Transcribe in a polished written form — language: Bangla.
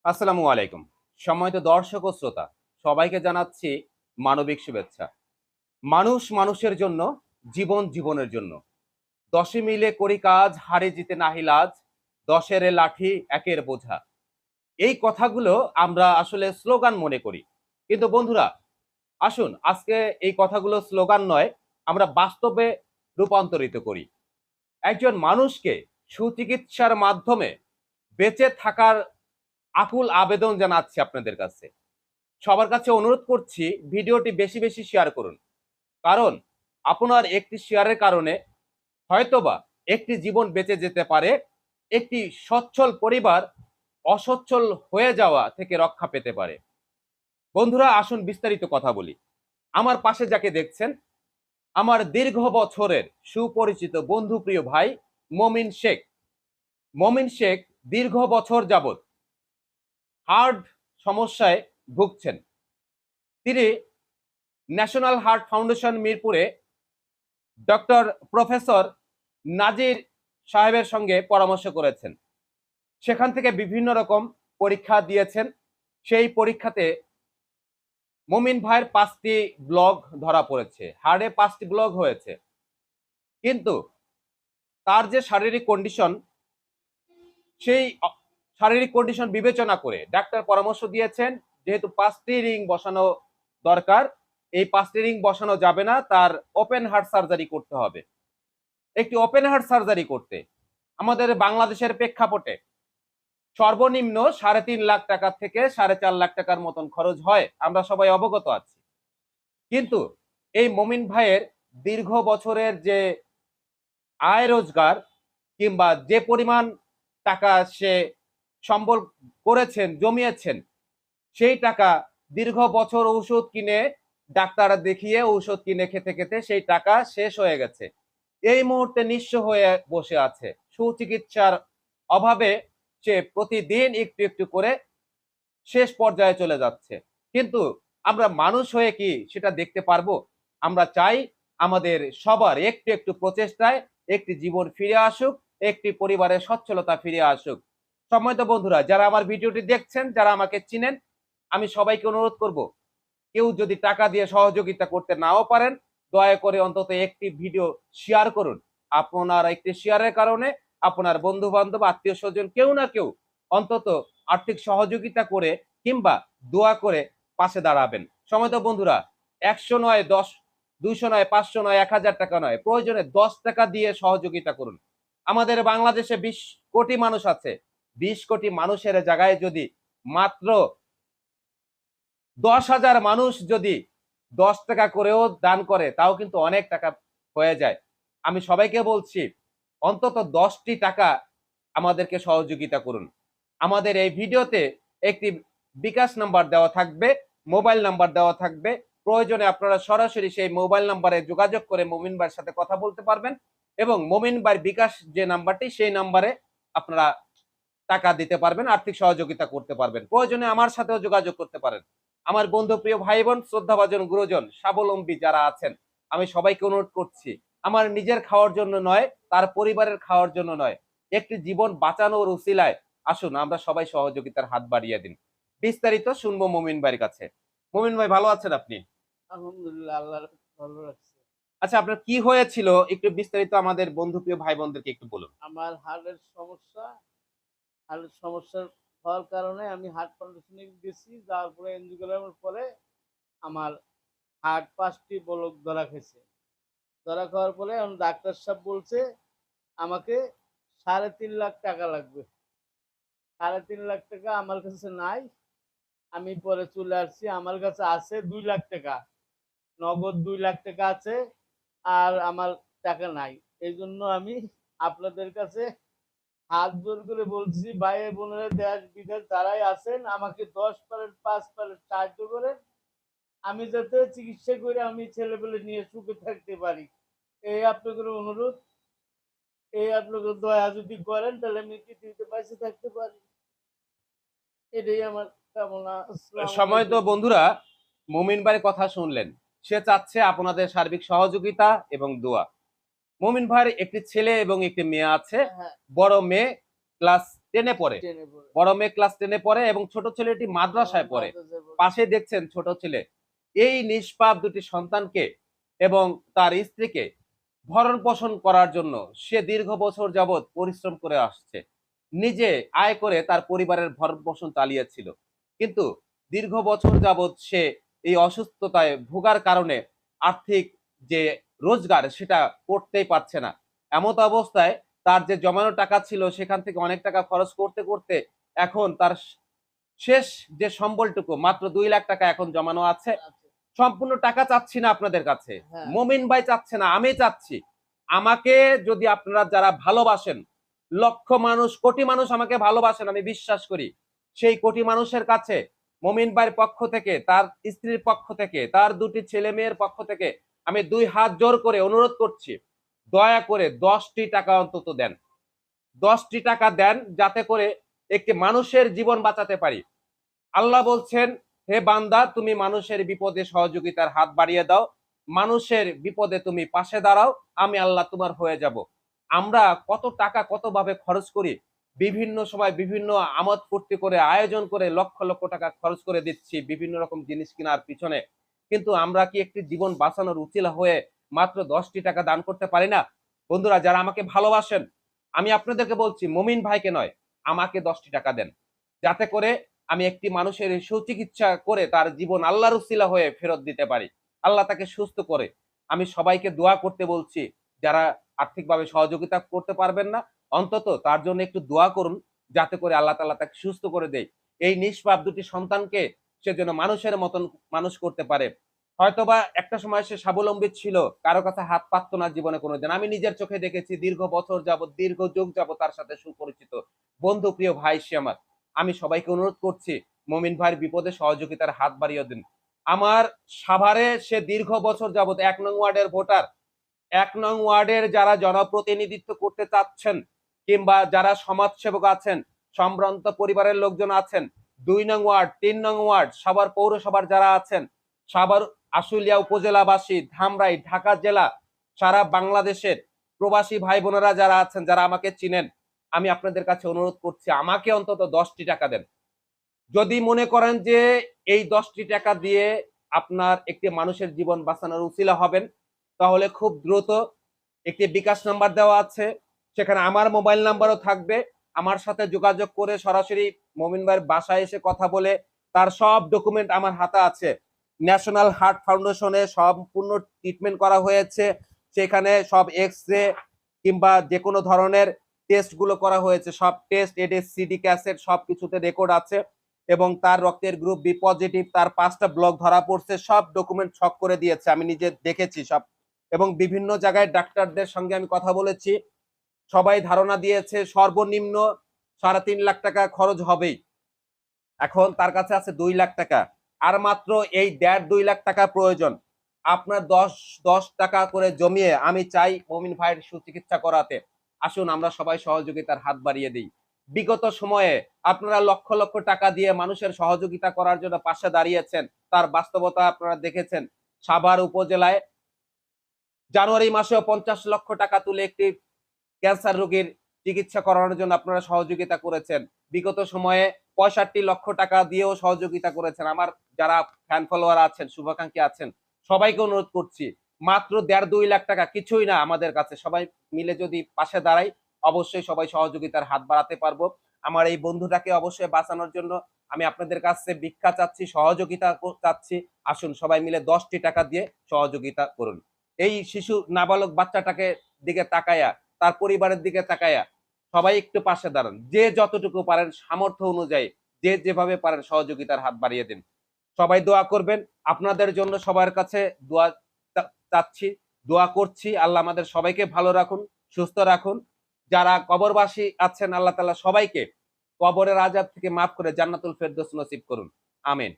আসসালামু আলাইকুম। সম্মানিত দর্শক ও শ্রোতা, সবাইকে জানাচ্ছি মানবিক শুভেচ্ছা। মানুষ মানুষের জন্য, জীবন জীবনের জন্য। দশে মিলে করি কাজ, হারে জিতে নাহি লাজ, দশের লাঠি একের বোঝা। এই কথাগুলো আমরা আসলে স্লোগান মনে করি। কিন্তু বন্ধুরা, আসুন আজকে এই কথাগুলো স্লোগান নয়, আমরা বাস্তবে রূপান্তরিত করি। একজন মানুষকে সুচিকিৎসার মাধ্যমে বেঁচে থাকার আকুল আবেদন জানাচ্ছি আপনাদের কাছে। সবার কাছে অনুরোধ করছি ভিডিওটি বেশি বেশি শেয়ার করুন। কারণ আপনার একটি শেয়ারের কারণে হয়তোবা একটি জীবন বেঁচে যেতে পারে, একটি সচ্ছল পরিবার অসচ্ছল হয়ে যাওয়া থেকে রক্ষা পেতে পারে। বন্ধুরা, আসুন বিস্তারিত কথা বলি। আমার পাশে যাকে দেখছেন, আমার দীর্ঘ বছরের সুপরিচিত বন্ধু প্রিয় ভাই মমিন শেখ। মমিন শেখ দীর্ঘ বছর যাবৎ হার্ট সমস্যায় ভুগছেন। তিনি ন্যাশনাল হার্ট ফাউন্ডেশন মিরপুরে ডক্টর প্রফেসর নাজির সাহেবের সঙ্গে পরামর্শ করেছেন। সেখান থেকে বিভিন্ন রকম পরীক্ষা দিয়েছেন। সেই পরীক্ষাতে মমিন ভাইয়ের 5টি ব্লক ধরা পড়েছে, হার্টে 5টি ব্লক হয়েছে। কিন্তু তার যে শারীরিক কন্ডিশন, সেই শারীরিক কন্ডিশন বিবেচনা করে ডাক্তার পরামর্শ দিয়েছেন, যেহেতু 5টি রিং বসানো দরকার, এই 5টি রিং বসানো যাবে না, তার ওপেন হার্ট সার্জারি করতে হবে। একটি ওপেন হার্ট সার্জারি করতে আমাদের বাংলাদেশের প্রেক্ষাপটে সর্বনিম্ন 3.5 লাখ টাকা থেকে 4.5 লাখ টাকার মতন খরচ হয়, আমরা সবাই অবগত আছি। কিন্তু এই মমিন ভাইয়ের দীর্ঘ বছরের যে আয় রোজগার কিংবা যে পরিমাণ টাকা সে সম্বল করেছেন, জমিয়েছেন, সেই টাকা দীর্ঘ বছর ঔষধ কিনে, ডাক্তার দেখিয়ে ঔষধ কিনে খেতে খেতে সেই টাকা শেষ হয়ে গেছে। এই মুহূর্তে নিঃস্ব হয়ে বসে আছে। সুচিকিৎসার অভাবে সে প্রতিদিন একটু একটু করে শেষ পর্যায়ে চলে যাচ্ছে। কিন্তু আমরা মানুষ হয়ে কি সেটা দেখতে পারবো? আমরা চাই আমাদের সবার একটু একটু প্রচেষ্টায় একটি জীবন ফিরে আসুক, একটি পরিবারের সচ্ছলতা ফিরে আসুক। সম্মানিত বন্ধুরা, যারা আমার ভিডিওটি দেখছেন, যারা আমাকে চিনেন, আমি সবাইকে অনুরোধ করব, কেউ যদি টাকা দিয়ে সহযোগিতা করতে নাও পারেন, দয়া করে অন্তত একটি ভিডিও শেয়ার করুন। আপনার একটি শেয়ারের কারণে আপনার বন্ধু বান্ধব, আত্মীয় স্বজন কেউ না কেউ অন্তত আর্থিক সহযোগিতা করে কিংবা দোয়া করে পাশে দাঁড়াবেন। সম্মানিত বন্ধুরা, 100 নয় 10, 200 নয় 500 নয় 1000 টাকা নয়, প্রয়োজনে 10 টাকা দিয়ে সহযোগিতা করুন। আমাদের বাংলাদেশে 20 কোটি মানুষ আছে। 20 কোটি মানুষের জায়গায় যদি মাত্র 10,000 মানুষ যদি 10 টাকা করেও দান করে, তাও কিন্তু অনেক টাকা হয়ে যায়। আমি সবাইকে বলছি, অন্তত 10টি টাকা আমাদেরকে সহযোগিতা করুন। আমাদের এই ভিডিওতে একটি বিকাশ নাম্বার দেওয়া থাকবে, মোবাইল নাম্বার দেওয়া থাকবে। প্রয়োজনে আপনারা সরাসরি সেই মোবাইল নাম্বারে যোগাযোগ করে মমিন ভাইয়ের সাথে কথা বলতে পারবেন, এবং মমিন ভাইয়ের বিকাশ যে নাম্বারটি, সেই নাম্বারে আপনারা টাকা দিতে পারবেন, আর্থিক সহযোগিতা করতে পারবেন। প্রয়োজনে আমার সাথেও যোগাযোগ করতে পারেন। আমার বন্ধু, প্রিয় ভাই বোন, শ্রদ্ধাভাজন গুরুজন, স্বাবলম্বী যারা আছেন, আমি সবাইকে অনুরোধ করছি, আমার নিজের খাওয়ার জন্য নয়, তার পরিবারের খাওয়ার জন্য নয়, একটি জীবন বাঁচানোর উসিলায় আসুন আমরা সবাই সহযোগিতার হাত বাড়িয়ে দিন। বিস্তারিত শুনবো মমিন ভাইয়ের কাছে। মমিন ভাই, ভালো আছেন আপনি? আলহামদুলিল্লাহ, আল্লাহ ভালো রাখছে। আচ্ছা, আপনার কি হয়েছিল একটু বিস্তারিত আমাদের বন্ধু প্রিয় ভাই বোনদেরকে একটু বলুন। আমার হার্টের সমস্যা হওয়ার কারণে আমি হার্ট ফাউন্ডেশনে গেছি। যাওয়ার পরে এনজিওগ্রামের পরে আমার হার্ট 5টি ব্লক ধরা খেয়েছে। ধরা খাওয়ার পরে এখন ডাক্তার সাহেব বলছে আমাকে 3.5 লাখ টাকা লাগবে। 3.5 লাখ টাকা আমার কাছে নাই। আমি পরে চলে আসছি, আমার কাছে আছে 2 লাখ টাকা, নগদ 2 লাখ টাকা আছে, আর আমার টাকা নাই। এই জন্য আমি আপনাদের কাছে হাত জোর করে বলছি, ভাই বোনেরা, দেশ বিদেশ যারাই আছেন, আমাকে 10 পারেন 5 পারেন সাহায্য করেন, আমি যাতে চিকিৎসা করে আমি ছেলেপেলে নিয়ে সুখে থাকতে পারি। এই আপনাদের অনুরোধ। এই আপনাদের দয়া যদি করেন, তাহলে আমি পৃথিবীতে বেঁচে থাকতে পারি। এটাই আমার কামনা। আসসালামু সময়ত আলাইকুম। বন্ধুরা, মমিন ভাইয়ের কথা শুনলেন। সে চাচ্ছে আপনাদের সার্বিক সহযোগিতা এবং দোয়া। মমিন ভাইয়ের একটি ছেলে এবং একটি মেয়ে আছে। হ্যাঁ, বড় মেয়ে ক্লাস টেনে পড়ে, ট্রেনে পড়ে। বড় মেয়ে ক্লাস 10-এ পড়ে এবং ছোট ছেলেটি মাদ্রাসায় পড়ে। মাদ্রাসায় পড়ে। পাশে দেখছেন ছোট ছেলে। এই নিষ্পাপ দুটি সন্তানকে এবং তার স্ত্রীকে ভরণ পোষণ করার জন্য সে দীর্ঘ বছর যাবৎ পরিশ্রম করে আসছে। নিজে আয় করে তার পরিবারের ভরণ পোষণ চালিয়েছিল। কিন্তু দীর্ঘ বছর যাবৎ সে এই অসুস্থতায় ভোগার কারণে আর্থিক যে রোজগার সেটা করতেই পারছে না। এমত অবস্থায় তার যে জমানো টাকা ছিল সেখান থেকে অনেক টাকা খরচ করতে করতে এখন তার শেষ যে সম্বলটুকু মাত্র 2 লাখ টাকা এখন জমানো আছে। আচ্ছা। সম্পূর্ণ টাকা চাচ্ছি না আপনাদের কাছে, হ্যাঁ। মমিন ভাই চাচ্ছে না, আমি চাচ্ছি। আমাকে যদি আপনারা যারা ভালোবাসেন, লক্ষ মানুষ কোটি মানুষ আমাকে ভালোবাসেন, আমি বিশ্বাস করি সেই কোটি মানুষের কাছে মমিন ভাইয়ের পক্ষ থেকে, তার স্ত্রীর পক্ষ থেকে, তার দুটি ছেলে মেয়ের পক্ষ থেকে আমি 2 হাত জোর করে অনুরোধ করছি, দয়া করে 10টি টাকা অন্তত দেন। 10টি টাকা দেন যাতে করে একটি মানুষের জীবন বাঁচাতে পারি। আল্লাহ বলছেন, হে বান্দা, তুমি মানুষের বিপদে সহযোগিতার হাত বাড়িয়ে দাও, মানুষের বিপদে তুমি পাশে দাঁড়াও, আমি আল্লাহ তোমার হয়ে যাব। আমরা কত টাকা কতভাবে খরচ করি, বিভিন্ন সময় বিভিন্ন আমোদ ফুর্তি করে আয়োজন করে লক্ষ লক্ষ টাকা খরচ করে দিচ্ছি বিভিন্ন রকম জিনিস কেনার পিছনে, কিন্তু আমরা কি একটি জীবন বাঁচানোর উচিলা হয়ে মাত্র 10টি টাকা দান করতে পারি না? বন্ধুরা যারা আমাকে ভালোবাসেন, আমি আপনাদেরকে বলছি, মমিন ভাইকে নয়, আমাকে 10টি টাকা দেন, যাতে করে আমি একটি মানুষের সুচিকিৎসা করে তার জীবন আল্লাহর উসিলা হয়ে ফেরত দিতে পারি, আল্লাহ তাকে সুস্থ করে। আমি সবাইকে দোয়া করতে বলছি, যারা আর্থিকভাবে সহযোগিতা করতে পারবেন না, অন্তত তার জন্য একটু দোয়া করুন, যাতে করে আল্লাহ তাআলা তাকে সুস্থ করে দেয়। এই নিষ্পাপ দুটি সন্তানকে সে যেন মানুষের মতন মানুষ করতে পারে। হয়তোবা একটা সময় সে স্বাবলম্বী ছিল, কারো কাছে হাত পাততো না জীবনে কোনোদিন। আমি নিজের চোখে দেখেছি, দীর্ঘ বছর যাবৎ, দীর্ঘ যুগ যাবৎ তার সাথে সুপরিচিত বন্ধু, প্রিয় ভাই সে আমার। আমি সবাইকে অনুরোধ করছি, মমিন ভাইয়ের বিপদে সহযোগিতার হাত বাড়িয়ে দিন। আমার সাভারে সে দীর্ঘ বছর যাবৎ 1 নং ওয়ার্ডের ভোটার। 1 নং ওয়ার্ডের যারা জনপ্রতিনিধিত্ব করতে চাচ্ছেন কিংবা যারা সমাজসেবক আছেন, সম্ভ্রান্ত পরিবারের লোকজন আছেন, 2 নং ওয়ার্ড, 3 নং ওয়ার্ড, সাভার পৌরসভার যারা আছেন, সাভার আশুলিয়া উপজেলাবাসী, ধামরাই, ঢাকা জেলা, সারা বাংলাদেশের প্রবাসী ভাই বোনেরা যারা আছেন, যারা আমাকে চিনেন, আমি আপনাদের কাছে অনুরোধ করছি, আমাকে অন্তত 10টি টাকা দেন। যদি মনে করেন যে এই 10টি টাকা দিয়ে আপনার একটি মানুষের জীবন বাঁচানোর উছিলা হবেন, তাহলে খুব দ্রুত একটি বিকাশ নাম্বার দেওয়া আছে, সেখানে আমার মোবাইল নাম্বারও থাকবে। আমার সাথে যোগাযোগ করে সরাসরি মমিন ভাইয়ের বাসায় এসে কথা বলে তার সব ডকুমেন্ট আমার হাতে আছে। ন্যাশনাল হার্ট ফাউন্ডেশনে সম্পূর্ণ ট্রিটমেন্ট করা হয়েছে, সেখানে সব এক্স-রে কিংবা যে কোনো ধরনের টেস্ট গুলো করা হয়েছে, সব টেস্ট, এডিস, সিডি ক্যাসেট সবকিছুতে রেকর্ড আছে এবং তার রক্তের গ্রুপ বি পজিটিভ, তার 5টা ব্লক ধরা পড়ছে, সব ডকুমেন্ট ছক করে দিয়েছে, আমি নিজে দেখেছি সব। এবং বিভিন্ন জায়গায় ডাক্তারদের সঙ্গে আমি কথা বলেছি, সবাই ধারণা দিয়েছে সর্বনিম্ন 3.5 লাখ টাকা খরচ হবেই। এখন তার কাছে আছে 2 লাখ টাকা, আর মাত্র এই 1.5-2 লাখ টাকা প্রয়োজন। আপনার 10 টাকা করে জমিয়ে আমি চাই মমিন ভাইয়ের সুচিকিৎসা করাতে। আসুন আমরা সবাই সহযোগিতার হাত বাড়িয়ে দিই। বিগত সময়ে আপনারা লক্ষ লক্ষ টাকা দিয়ে মানুষের সহযোগিতা করার জন্য পাশে দাঁড়িয়েছেন, তার বাস্তবতা আপনারা দেখেছেন। সাভার উপজেলায় জানুয়ারি মাসেও 50 লক্ষ টাকা তুলে একটি ক্যান্সার রোগীর চিকিৎসা করানোর জন্য আপনারা সহযোগিতা করেছেন। বিগত সময়ে 65 লক্ষ টাকা দিয়েও সহযোগিতা করেছেন। আমার যারা ফ্যান ফলোয়ার আছেন, শুভাকাঙ্ক্ষী আছেন, সবাইকে অনুরোধ করছি, মাত্র 1.5-2 লাখ টাকা কিছুই না আমাদের কাছে। সবাই মিলে যদি পাশে দাঁড়াই, অবশ্যই সবাই সহযোগিতার হাত বাড়াতে পারবো। আমার এই বন্ধুটাকে অবশ্যই বাঁচানোর জন্য আমি আপনাদের কাছে ভিক্ষা চাচ্ছি, সহযোগিতা চাচ্ছি। আসুন সবাই মিলে 10টি টাকা দিয়ে সহযোগিতা করুন। এই শিশু নাবালক বাচ্চাটাকে দিকে তাকায়া, তার পরিবারের দিকে তাকায়া সবাই একটু পাশে দাঁড়ান। যে যতটুকু পারেন সামর্থ্য অনুযায়ী, যে যেভাবে পারেন সহযোগিতার হাত বাড়িয়ে দিন। সবাই দোয়া করবেন। আপনাদের জন্য সবার কাছে দোয়া চাচ্ছি, দোয়া করছি। আল্লাহ আমাদের সবাইকে ভালো রাখুন, সুস্থ রাখুন। যারা কবরবাসী আছেন, আল্লাহ তাআলা সবাইকে কবরের আযাব থেকে মাফ করে জান্নাতুল ফেরদৌস নসিব করুন। আমিন।